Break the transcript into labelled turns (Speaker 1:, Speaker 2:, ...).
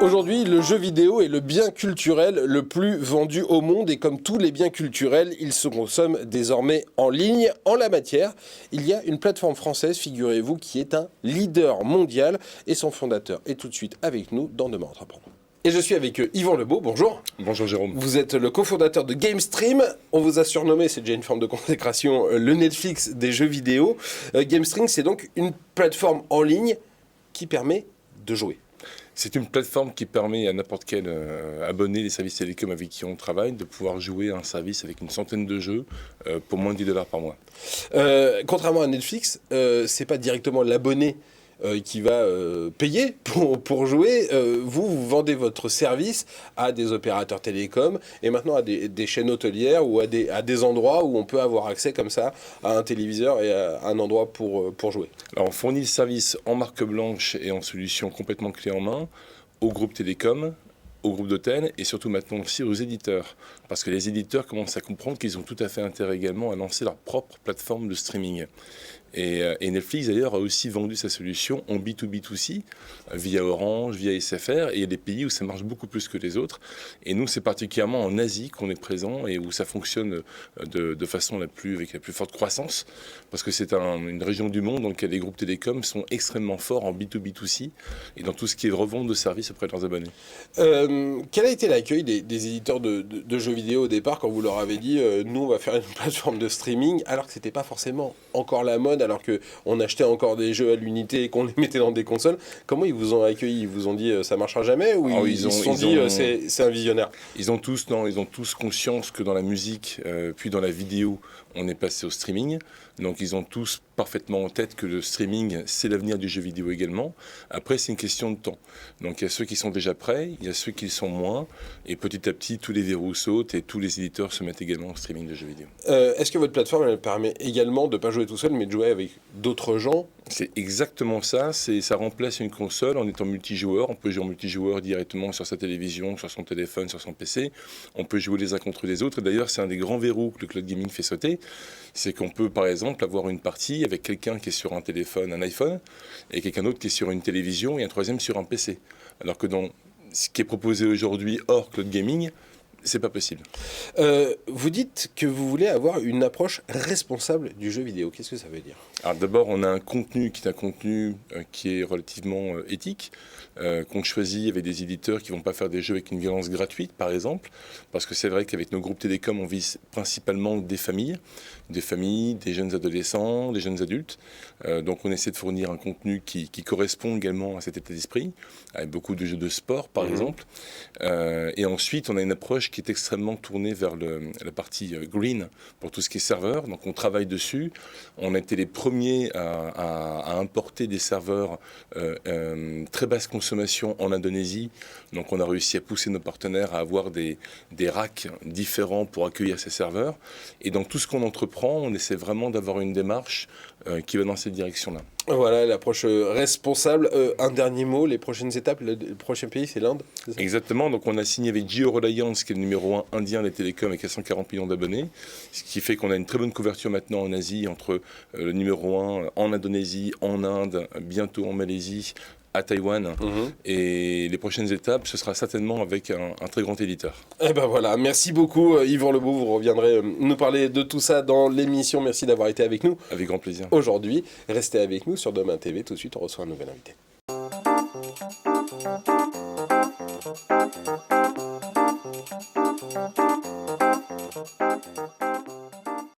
Speaker 1: Aujourd'hui, le jeu vidéo est le bien culturel le plus vendu au monde et comme tous les biens culturels, ils se consomment désormais en ligne. En la matière, il y a une plateforme française, figurez-vous, qui est un leader mondial et son fondateur est tout de suite avec nous dans Demain Entreprendre. Et je suis avec Yvan Lebeau, bonjour.
Speaker 2: Bonjour Jérôme.
Speaker 1: Vous êtes le cofondateur de GameStream. On vous a surnommé, c'est déjà une forme de consécration, le Netflix des jeux vidéo. GameStream, c'est donc une plateforme en ligne qui permet de jouer.
Speaker 2: C'est une plateforme qui permet à n'importe quel abonné des services télécoms avec qui on travaille de pouvoir jouer à un service avec une centaine de jeux pour moins de $10 par mois.
Speaker 1: Contrairement à Netflix, c'est pas directement l'abonné qui va payer pour jouer. Vous vendez votre service à des opérateurs télécoms et maintenant à des chaînes hôtelières ou à des endroits où on peut avoir accès comme ça à un téléviseur et à un endroit pour jouer.
Speaker 2: Alors on fournit le service en marque blanche et en solution complètement clé en main aux groupes télécoms, aux groupes d'hôtels et surtout maintenant aussi aux éditeurs. Parce que les éditeurs commencent à comprendre qu'ils ont tout à fait intérêt également à lancer leur propre plateforme de streaming. Et Netflix d'ailleurs a aussi vendu sa solution en B2B2C via Orange, via SFR, et il y a des pays où ça marche beaucoup plus que les autres. Et nous, c'est particulièrement en Asie qu'on est présent et où ça fonctionne de façon avec la plus forte croissance, parce que c'est une région du monde dans laquelle les groupes télécoms sont extrêmement forts en B2B2C et dans tout ce qui est revente de services auprès de leurs abonnés.
Speaker 1: Quel a été l'accueil des éditeurs de jeux vidéo au départ quand vous leur avez dit nous on va faire une plateforme de streaming alors que c'était pas forcément encore la mode, alors qu'on achetait encore des jeux à l'unité et qu'on les mettait dans des consoles? Comment ils vous ont accueilli? Ils vous ont dit ça marchera jamais, ou ils se sont dit c'est un visionnaire?
Speaker 2: Ils ont tous conscience que dans la musique puis dans la vidéo on est passé au streaming. Donc ils ont tous parfaitement en tête que le streaming, c'est l'avenir du jeu vidéo également. Après, c'est une question de temps. Donc il y a ceux qui sont déjà prêts, il y a ceux qui le sont moins. Et petit à petit, tous les verrous sautent et tous les éditeurs se mettent également au streaming de jeux vidéo.
Speaker 1: Est-ce que votre plateforme elle permet également de ne pas jouer tout seul, mais de jouer avec d'autres gens?
Speaker 2: C'est exactement ça. Ça remplace une console en étant multijoueur. On peut jouer en multijoueur directement sur sa télévision, sur son téléphone, sur son PC. On peut jouer les uns contre les autres. Et d'ailleurs, c'est un des grands verrous que le cloud gaming fait sauter. C'est qu'on peut, par exemple, avoir une partie avec quelqu'un qui est sur un téléphone, un iPhone, et quelqu'un d'autre qui est sur une télévision, et un troisième sur un PC. Alors que dans ce qui est proposé aujourd'hui hors cloud gaming, c'est pas possible.
Speaker 1: Vous dites que vous voulez avoir une approche responsable du jeu vidéo. Qu'est-ce que ça veut dire?
Speaker 2: Alors d'abord, on a un contenu qui est relativement éthique, qu'on choisit avec des éditeurs qui ne vont pas faire des jeux avec une violence gratuite, par exemple, parce que c'est vrai qu'avec nos groupes télécoms, on vise principalement des familles, des jeunes adolescents, des jeunes adultes. Donc on essaie de fournir un contenu qui correspond également à cet état d'esprit, avec beaucoup de jeux de sport, par exemple. Et ensuite, on a une approche qui est extrêmement tournée vers la partie green, pour tout ce qui est serveur. Donc on travaille dessus. On a été les premiers à importer des serveurs très basse consommation en Indonésie. Donc on a réussi à pousser nos partenaires à avoir des racks différents pour accueillir ces serveurs. Et dans tout ce qu'on entreprend, on essaie vraiment d'avoir une démarche qui va dans cette direction-là.
Speaker 1: Voilà, l'approche responsable. Un dernier mot, les prochaines étapes, le prochain pays, c'est l'Inde?
Speaker 2: Exactement, donc on a signé avec Jio Reliance, qui est le numéro 1 indien des télécoms avec 140 millions d'abonnés, ce qui fait qu'on a une très bonne couverture maintenant en Asie, entre le numéro 1 en Indonésie, en Inde, bientôt en Malaisie, à Taïwan. Et les prochaines étapes, ce sera certainement avec un très grand éditeur.
Speaker 1: Eh ben voilà, merci beaucoup Yvan Lebeau, vous reviendrez nous parler de tout ça dans l'émission. Merci d'avoir été avec nous.
Speaker 2: Avec grand plaisir.
Speaker 1: Aujourd'hui, restez avec nous sur Demain TV. Tout de suite, on reçoit un nouvel invité.